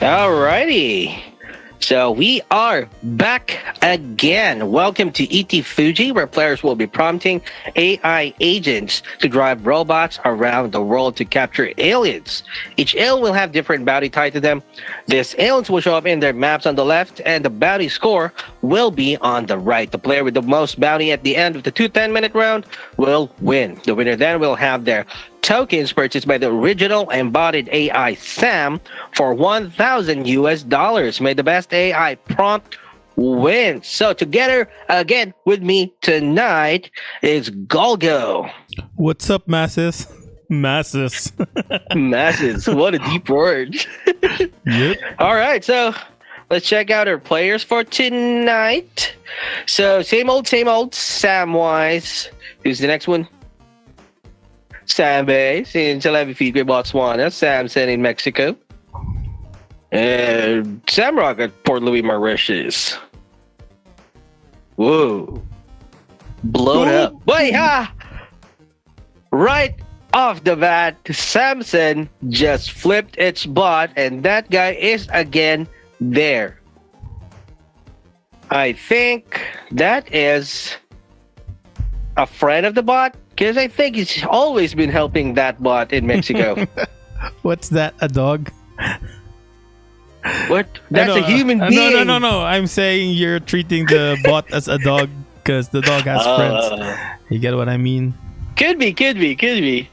Alrighty. So we are back again. Welcome to ET Fugi, where players will be prompting AI agents to drive robots around the world to capture aliens. Each alien will have different bounty tied to them. These aliens will show up in their maps on the left, and the bounty score will be on the right. The player with the most bounty at the end of the 10-minute round will win. The winner then will have their tokens purchased by the original embodied AI Sam for $1,000. May the best AI prompt win. So together again with me tonight is Golgo. What's up, masses? Masses. Masses. What a deep word. Yep. All right, so let's check out our players for tonight. So same old Samwise. Who's the next one? Sambes in Televifique, Botswana, Samson in Mexico, and Samrock at Port Louis, Mauritius. Whoa. Blown up. Wait, right off the bat, Samson just flipped its bot, and that guy is again there. I think that is a friend of the bot. Because I think he's always been helping that bot in Mexico. What's that? A dog? What? That's a human being. No. I'm saying you're treating the bot as a dog because the dog has friends. You get what I mean? Could be. Because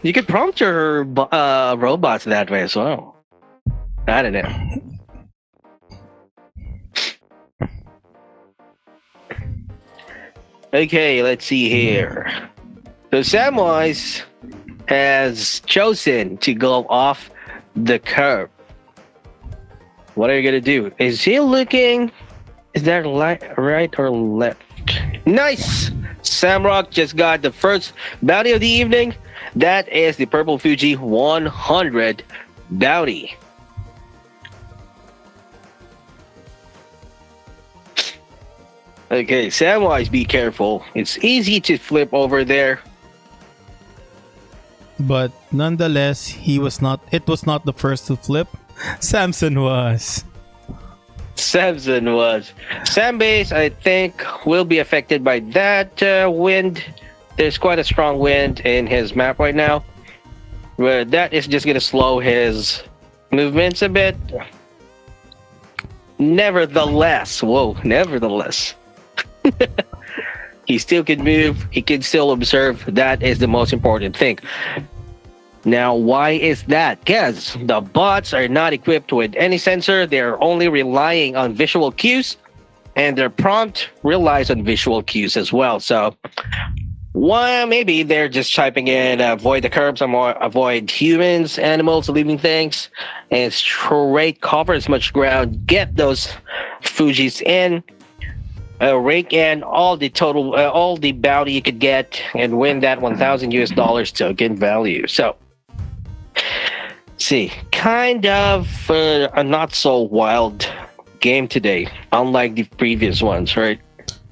you could prompt your robots that way as well. I don't know. Okay, let's see here. So Samwise has chosen to go off the curb. What are you gonna do? Is he looking? Is that right or left? Nice! Samrock just got the first bounty of the evening. That is the Purple Fugi 100 bounty. Okay, Samwise, be careful. It's easy to flip over there. But nonetheless, it was not the first to flip. Samson was. Sambase, I think, will be affected by that wind. There's quite a strong wind in his map right now. But that is just going to slow his movements a bit. Nevertheless. He still can move. He can still observe. That is the most important thing. Now, why is that? Because the bots are not equipped with any sensor. They're only relying on visual cues, and their prompt relies on visual cues as well. So, maybe they're just typing in avoid the curbs, avoid humans, animals, living things, and straight cover as much ground. Get those Fujis in. Rake in all the bounty you could get and win that $1,000 token value. So, see, kind of a not so wild game today, unlike the previous ones, right?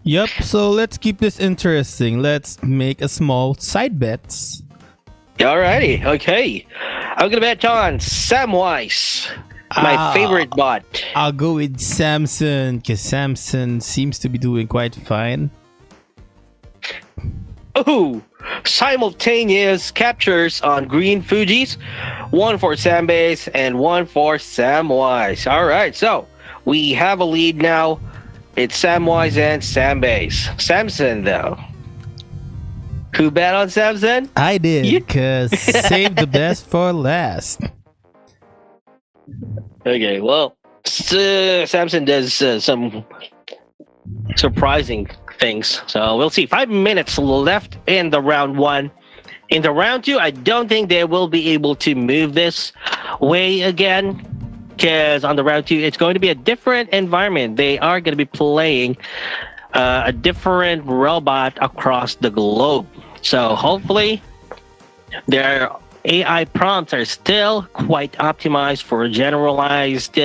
Yep. So let's keep this interesting. Let's make a small side bets. Alrighty, okay. I'm gonna bet on Samwise. My favorite bot. I'll go with Samson because Samson seems to be doing quite fine. Oh, simultaneous captures on green Fujis. One for Sambase and one for Samwise. All right, so we have a lead now. It's Samwise and Sambase. Samson, though. Who bet on Samson? I did because save the best for last. Okay, well, Samson does some surprising things. So we'll see. 5 minutes left in the round one. In the round two, I don't think they will be able to move this way again. Because on the round two, it's going to be a different environment. They are going to be playing a different robot across the globe. So hopefully, their AI prompts are still quite optimized for a generalized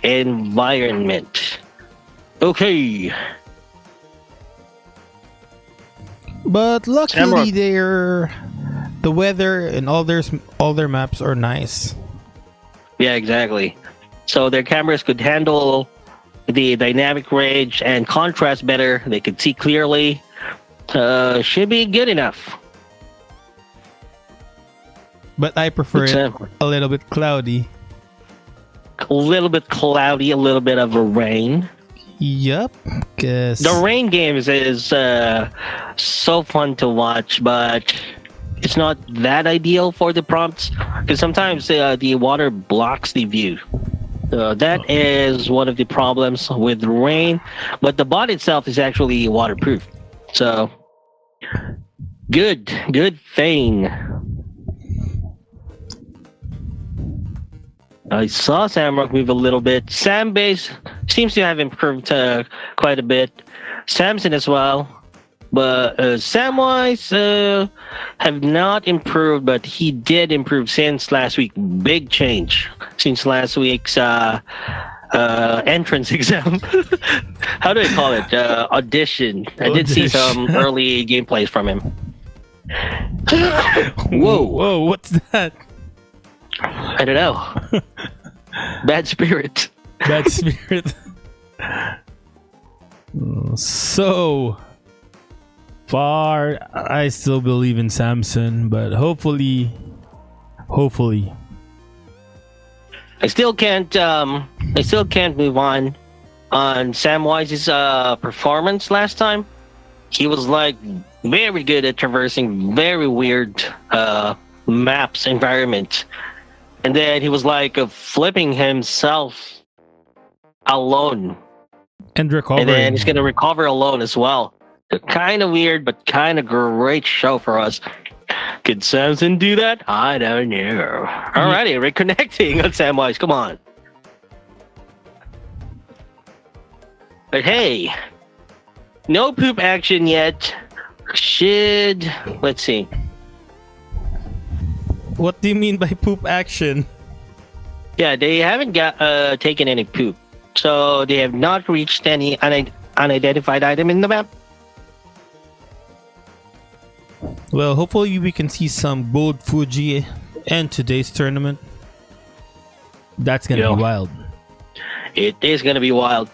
environment. Okay. But luckily, the weather and all their maps are nice. Yeah, exactly. So their cameras could handle the dynamic range and contrast better. They could see clearly. Should be good enough. But I prefer It's it a little bit cloudy. a little bit cloudy, a little bit of a rain. Yup. Cause The rain games is so fun to watch, but it's not that ideal for the prompts because sometimes the water blocks the view. That is one of the problems with rain, but the bot itself is actually waterproof. So good thing. I saw Samrock move a little bit. Sam Base seems to have improved quite a bit. Samson as well. But Samwise have not improved, but he did improve since last week. Big change since last week's entrance exam. How do I call it? Audition. I did see some early gameplays from him. Whoa, what's that? I don't know. Bad spirit. Bad spirit. So far, I still believe in Samson, but hopefully, I still can't move on Samwise's performance last time. He was like very good at traversing very weird maps, environment. And then he was like flipping himself alone. and recovering. And then he's going to recover alone as well. Kind of weird, but kind of great show for us. Could Samson do that? I don't know. Alrighty, reconnecting on Samwise. Come on. But hey, no poop action yet. Let's see. What do you mean by poop action? Yeah, they haven't taken any poop. So they have not reached any unidentified item in the map. Well, hopefully we can see some gold Fugi in today's tournament. That's gonna be wild. It is gonna be wild.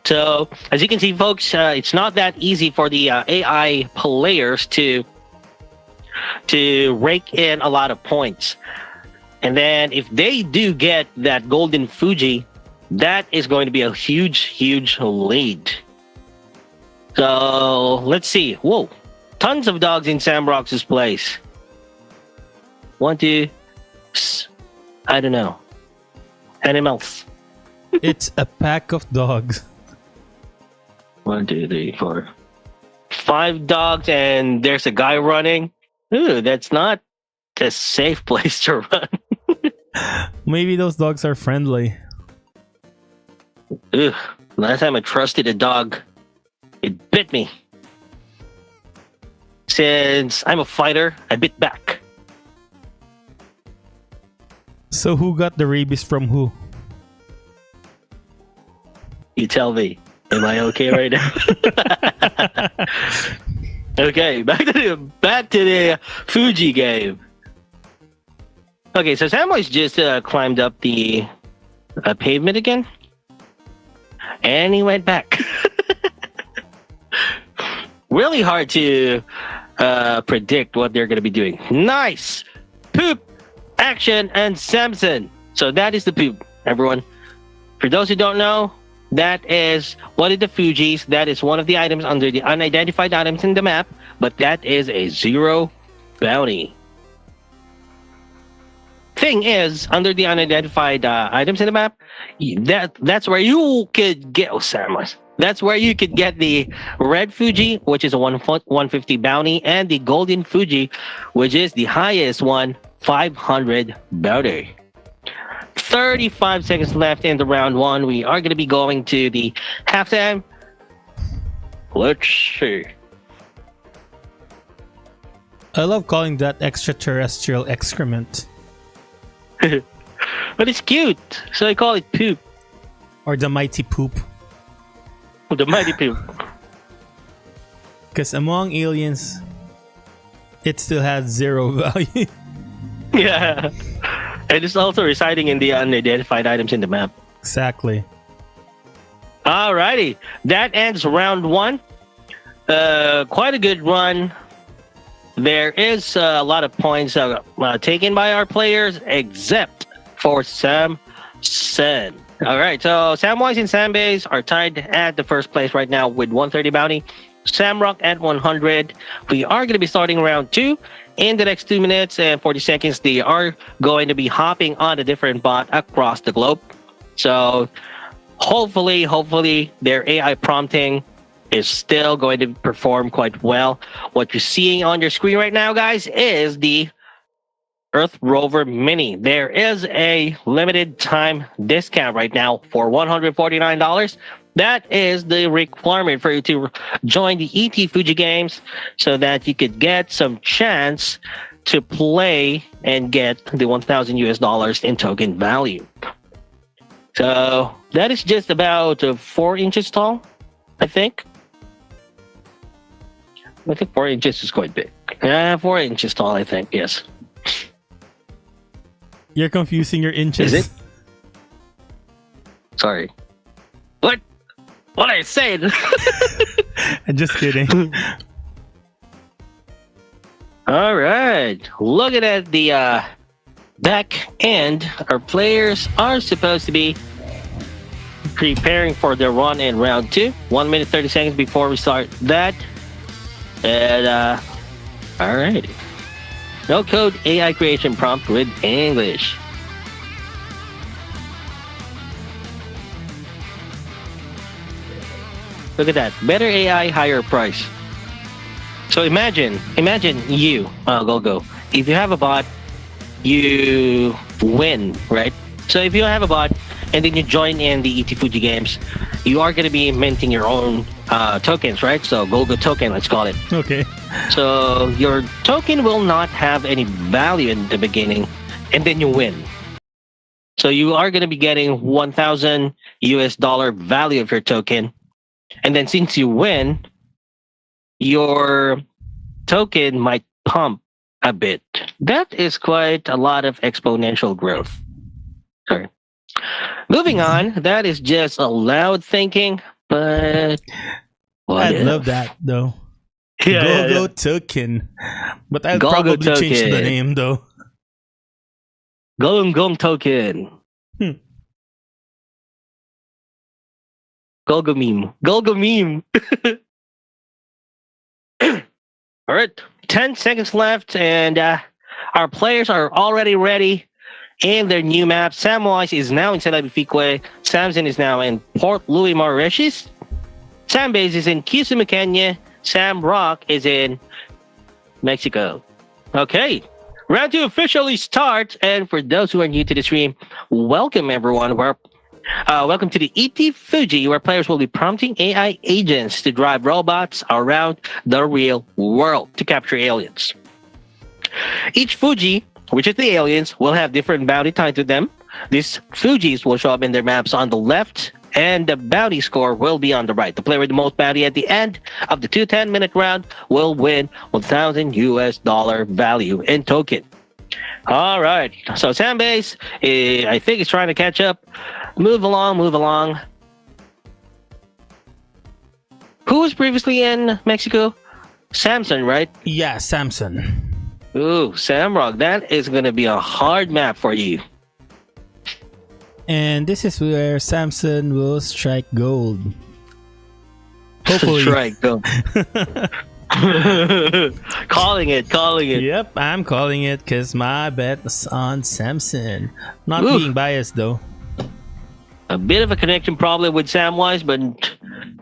So, as you can see, folks, it's not that easy for the AI players to rake in a lot of points. And then if they do get that golden Fugi, that is going to be a huge lead. So, let's see. Whoa. Tons of dogs in Sam Rox's place. 1, 2, I don't know. Animals. It's a pack of dogs. 1, 2, 3, 4, 5 dogs, and there's a guy running. Ooh, that's not a safe place to run. Maybe those dogs are friendly. Ugh, last time I trusted a dog, it bit me. Since I'm a fighter, I bit back. So who got the rabies from who? You tell me. Am I okay right now? Okay, back to the Fugi game. Okay, so Samwise just climbed up the pavement again, and he went back. Really hard to predict what they're going to be doing. Nice poop action and Samson. So that is the poop, everyone. For those who don't know, that is one of the Fugis. That is one of the items under the unidentified items in the map, but that is a 0 bounty. Thing is, under the unidentified items in the map, that's where you could get Osama. That's where you could get the red Fugi, which is a 150 bounty, and the golden Fugi, which is the highest one, 500 bounty. 35 seconds left in the round 1. We are going to be going to the halftime. Let's see. I love calling that extraterrestrial excrement. But it's cute, so I call it poop. Or the mighty poop. The mighty poop. Because among aliens, it still has 0 value. Yeah. It is also residing in the unidentified items in the map. Exactly. Alrighty, that ends round one. Quite a good run. There is a lot of points taken by our players, except for Samson. All right, so Samwise and Sambase are tied at the first place right now with 130 bounty. Samrock at 100. We are going to be starting round two in the next 2 minutes and 40 seconds. They are going to be hopping on a different bot across the globe. So hopefully their AI prompting is still going to perform quite well. What you're seeing on your screen right now, guys, is the Earth Rover Mini. There is a limited time discount right now for $149. That is the requirement for you to join the ET Fuji games so that you could get some chance to play and get the 1,000 US dollars in token value. So that is just about 4 inches tall, I think. I think 4 inches is quite big. 4 inches tall, I think, yes. You're confusing your inches. Is it? Sorry. What I said? I'm just kidding. All right. Looking at the back end, our players are supposed to be preparing for their run in round two. 1 minute 30 seconds before we start that. And all right. No code AI creation prompt with English. Look at that. Better AI, higher price. So imagine you, go. If you have a bot, you win, right? So if you have a bot and then you join in the ET Fuji games, you are going to be minting your own tokens, right? So go token, let's call it. Okay. So your token will not have any value in the beginning, and then you win. So you are going to be getting 1,000 US dollar value of your token. And then since you win, your token might pump a bit. That is quite a lot of exponential growth. Sorry. Moving on, that is just a loud thinking, but I'd love that though. Go token. But I'd Go-Go probably change the token. name though. Gong token. Golgo meme. All right, 10 seconds left, and our players are already ready in their new map. Samwise is now in Salabifique. Samson is now in Port Louis, Mauritius. Sambase is in Kisumu, Kenya. Sam Rock is in Mexico. Okay, round two officially starts, and for those who are new to the stream, welcome everyone. Welcome to the ET Fuji, where players will be prompting AI agents to drive robots around the real world to capture aliens. Each Fuji, which is the aliens, will have different bounty tied to them. These Fujis will show up in their maps on the left, and the bounty score will be on the right. The player with the most bounty at the end of the 10-minute round will win 1,000 US dollar value in token. All right, so Sambase, I think, is trying to catch up. Move along. Who was previously in Mexico? Samson, right? Yeah, Samson. Ooh, Samrock, that is going to be a hard map for you. And this is where Samson will strike gold. Hopefully. Strike gold. Calling it. Yep, I'm calling it because my bet is on Samson. Not Ooh. being biased though. A bit of a connection problem with Samwise, but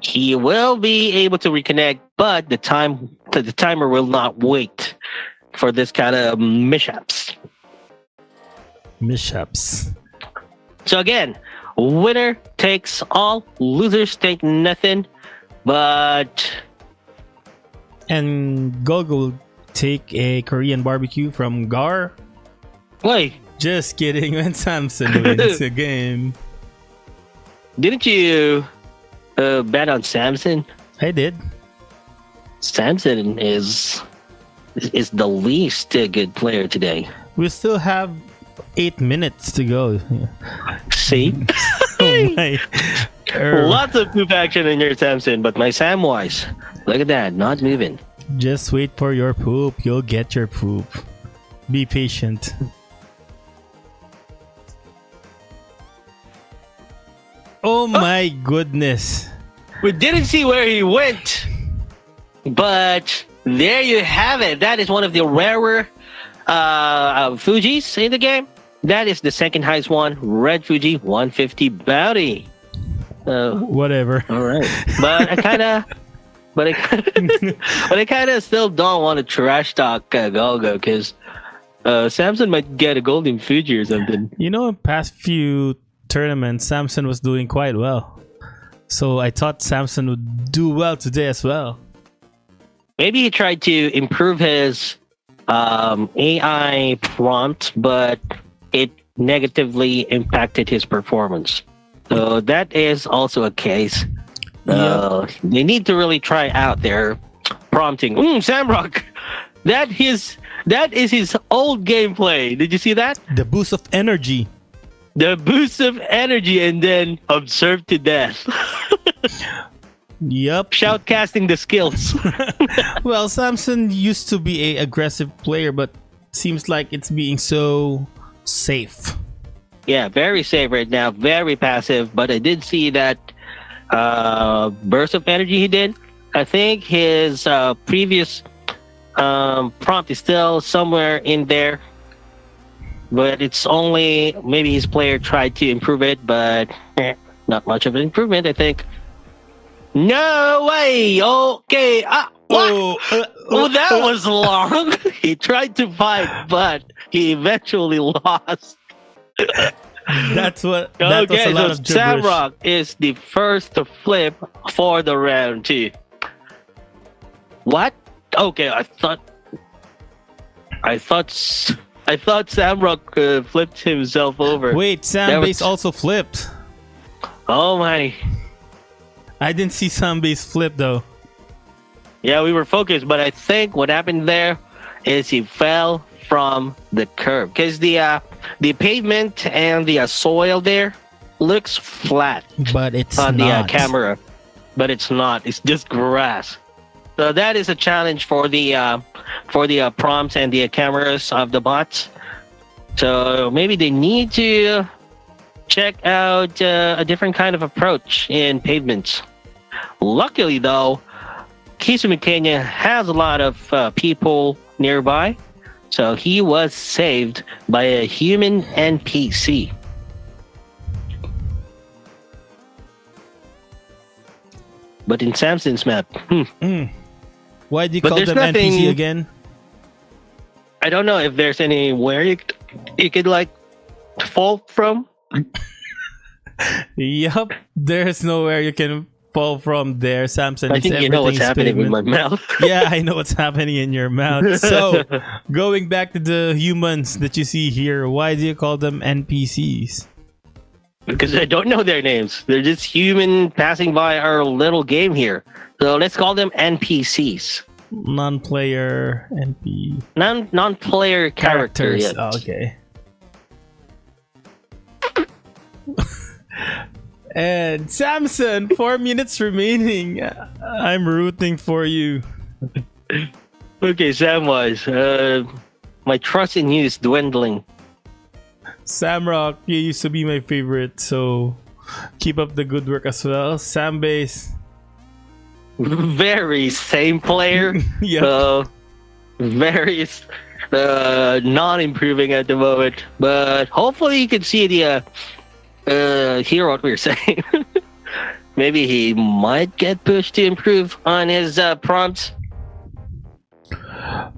he will be able to reconnect. But the timer will not wait for this kind of mishaps. So again, winner takes all, losers take nothing. But And Gogo will take a Korean barbecue from Gar. wait, Just kidding, when Samson wins the game. didn't you bet on Samson? I did. Samson is the least good player today. We still have 8 minutes to go. See? Oh my. Lots of poop action in your Samson, but my Samwise, look at that, not moving. Just wait for your poop. You'll get your poop. Be patient. Oh my goodness. We didn't see where he went, but there you have it. That is one of the rarer Fujis in the game. That is the second highest one. Red Fugi, 150 bounty. Whatever. All right, but I kind of still don't want to trash talk Golgo because Samson might get a golden Fuji or something. You know, in past few tournaments, Samson was doing quite well. So I thought Samson would do well today as well. Maybe he tried to improve his AI prompt, but it negatively impacted his performance. So that is also a case. They need to really try out their prompting. Samrock, that is his old gameplay. Did you see that? The boost of energy. The boost of energy and then observe to death. Yep. Shoutcasting the skills. Well, Samson used to be a aggressive player, but seems like it's being so safe. Yeah, very safe right now. Very passive. But I did see that burst of energy he did. I think his previous prompt is still somewhere in there. But it's only maybe his player tried to improve it, but not much of an improvement, I think. No way! Okay. What? That was long. He tried to fight, but he eventually lost. That was a lot of gibberish. Samrock is the first to flip for the round 2. What? Okay, I thought Samrock flipped himself over. Wait, Sambase also flipped. Oh my. I didn't see Sambase flip though. Yeah, we were focused, but I think what happened there is he fell from the curb because the pavement and the soil there looks flat, but it's on not. the camera. But it's not. It's just grass. So that is a challenge for the prompts and the cameras of the bots. So maybe they need to check out a different kind of approach in pavements. Luckily, though, Kisumi Kenya has a lot of people nearby, so he was saved by a human NPC. But in Samson's map, Why do you But call there's them nothing- NPC again? I don't know if there's anywhere you could like fall from. Yup, there's nowhere you can fall from there, Samson. I think you know what's happening with my mouth. Yeah, I know what's happening in your mouth. So, going back to the humans that you see here, why do you call them NPCs? Because I don't know their names. They're just human passing by our little game here. So let's call them NPCs. Non-player NP Non-player characters. Yes. Oh, okay. And Samson, 4 minutes remaining. I'm rooting for you. Okay, Samwise. My trust in you is dwindling. Samrock, you used to be my favorite, so keep up the good work as well. Sambase. Very same player. Yeah. Very non-improving at the moment. But hopefully you can see the hear what we're saying. Maybe he might get pushed to improve on his prompts.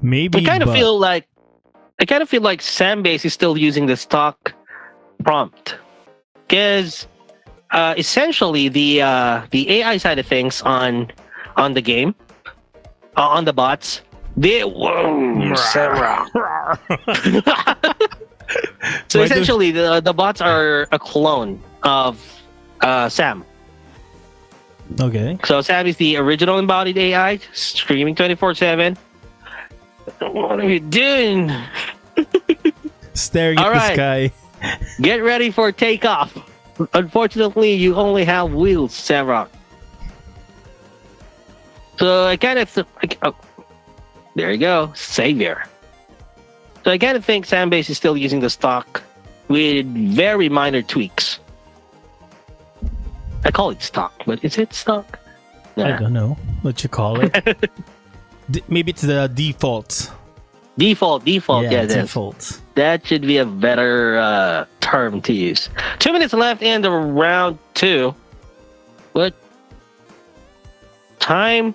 Maybe. I kind of feel like Sambase is still using the stock prompt because essentially the AI side of things on the game, on the bots, they so essentially the bots are a clone of Sam. Okay. So Sam is the original embodied AI, streaming 24/7. What are you doing? staring All at right. the sky. Get ready for takeoff. Unfortunately, you only have wheels, Samrock. So I kind of there you go, Savior. So I kind of think Sandbase is still using the stock with very minor tweaks. I call it stock, but is it stock? I don't know what you call it. Maybe it's the default. Default. Yeah, it is. default. That should be a better term to use. 2 minutes left in the round 2. But time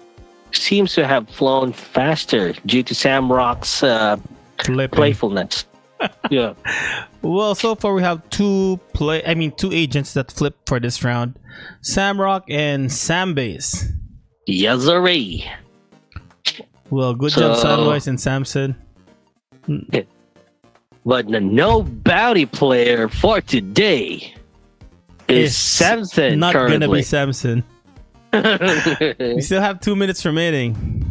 seems to have flown faster due to Sam Rock's Flipping. playfulness. Yeah. Well, so far we have two agents that flip for this round. Samrock and Sambase. Yazari. Well, good job, Samwise and Samson. But the no bounty player for today is It's Samson. Not currently. gonna be Samson. We still have 2 minutes remaining.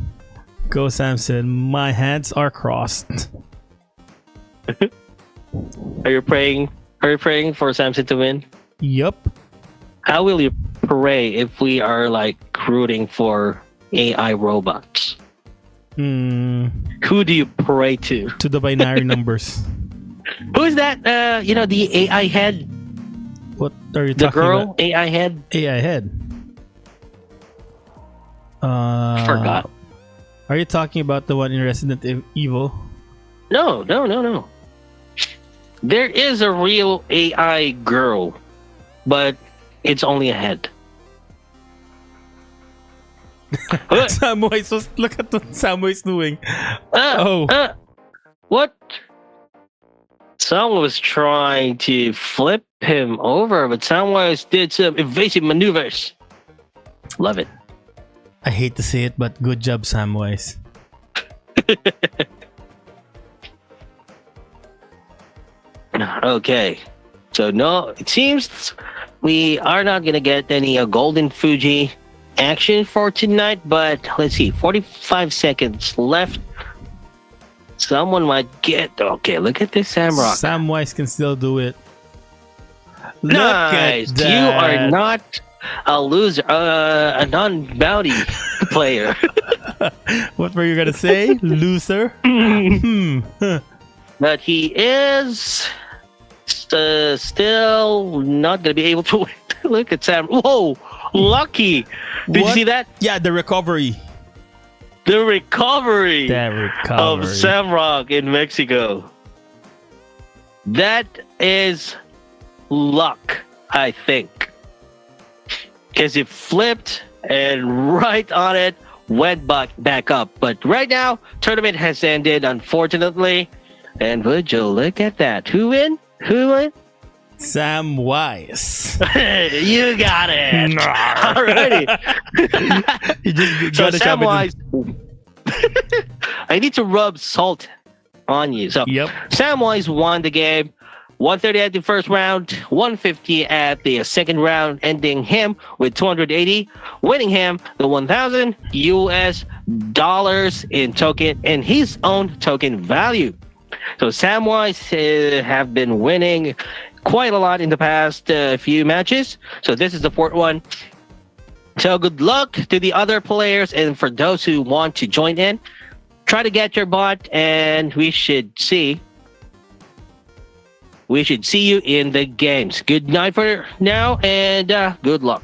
Go, Samson. My hands are crossed. Are you praying? Are you praying for Samson to win? Yup. How will you pray if we are like rooting for AI robots? Who do you pray to? To the binary numbers. Who's that? The AI head, What are you the talking girl about? AI head. AI head. Forgot. Are you talking about the one in Resident Evil? No. There is a real AI girl, but it's only a head. Samwise, look at what Samwise doing. What? Someone was trying to flip him over, but Samwise did some evasive maneuvers. Love it. I hate to say it, but good job, Samwise. Okay. So no, it seems we are not gonna get any golden Fugi action for tonight, but let's see, 45 seconds left. Someone might get. Okay, look at this Samrock. Samwise can still do it. Nice. Look at that. You are not a loser, a non-bounty player. What were you gonna say, loser? But he is still not gonna be able to win. Look at Sam. Whoa, lucky. Did you What? see that? Yeah, the recovery. The recovery That of recovery. Samrock in Mexico. That is luck, I think. Because it flipped and right on it went back up. But right now, tournament has ended, unfortunately. And would you look at that? Who win? Samwise. You got it. Alrighty. You just So gotta chop it in. Samwise, I need to rub salt on you. So Yep. Samwise won the game. 130 at the first round, 150 at the second round, ending him with 280, winning him the $1,000 in his own token value. So Samwise have been winning quite a lot in the past few matches. So this is the fourth one. So good luck to the other players, and for those who want to join in, try to get your bot, and we should see you in the games. Good night for now, and good luck.